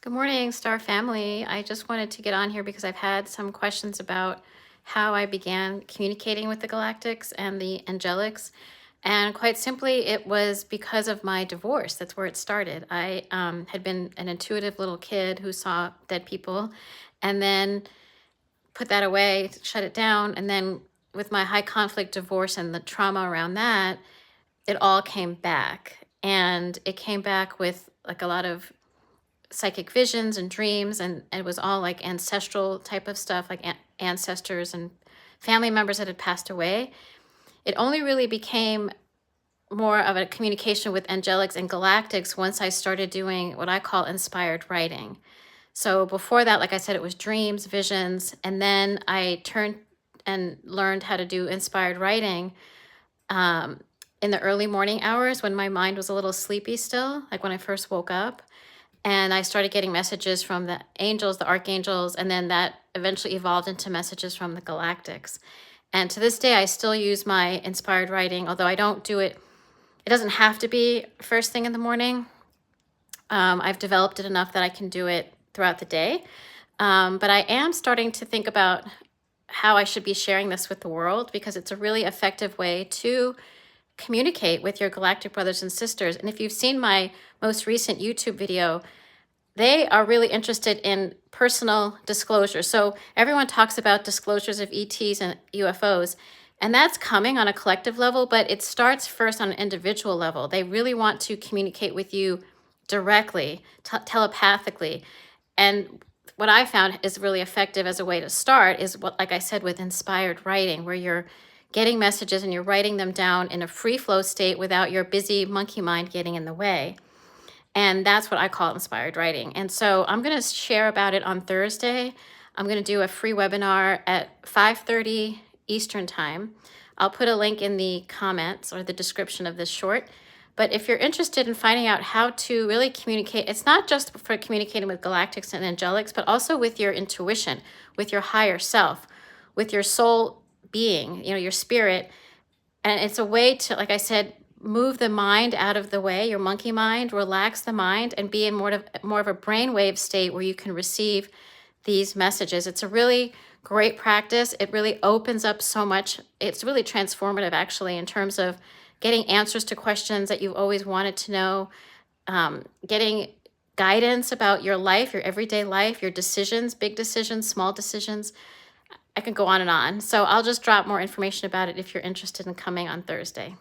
Good morning, Star Family. I just wanted to get on here because I've had some questions about how I began communicating with the Galactics and the Angelics. And quite simply, it was because of my divorce. That's where it started. I had been an intuitive little kid who saw dead people and then put that away, shut it down. And then with my high conflict divorce and the trauma around that, it all came back. And it came back with like a lot of psychic visions and dreams, and it was all like ancestral type of stuff, like ancestors and family members that had passed away. It only really became more of a communication with angelics and galactics once I started doing what I call inspired writing. So before that, like I said, it was dreams, visions, and then I turned and learned how to do inspired writing in the early morning hours when my mind was a little sleepy still, like when I first woke up. And I started getting messages from the angels, the archangels, and then that eventually evolved into messages from the galactics. And to this day, I still use my inspired writing, although I don't do it. It doesn't have to be first thing in the morning. I've developed it enough that I can do it throughout the day. But I am starting to think about how I should be sharing this with the world because it's a really effective way to communicate with your galactic brothers and sisters. And if you've seen my most recent YouTube video, they are really interested in personal disclosure. So everyone talks about disclosures of ETs and UFOs, and that's coming on a collective level, but it starts first on an individual level. They really want to communicate with you directly, telepathically. And what I found is really effective as a way to start is what, like I said, with inspired writing, where you're getting messages and you're writing them down in a free flow state without your busy monkey mind getting in the way. And that's what I call inspired writing. And so I'm going to share about it on Thursday. I'm going to do a free webinar at 5:30 Eastern time. I'll put a link in the comments or the description of this short. But if you're interested in finding out how to really communicate, it's not just for communicating with galactics and angelics, but also with your intuition, with your higher self, with your soul being, your spirit. And it's a way to, like I said, move the mind out of the way, your monkey mind, relax the mind, and be in more of a brainwave state where you can receive these messages. It's a really great practice. It really opens up so much. It's really transformative, actually, in terms of getting answers to questions that you've always wanted to know, getting guidance about your life, your everyday life, your decisions, big decisions, small decisions. I can go on and on. So I'll just drop more information about it if you're interested in coming on Thursday.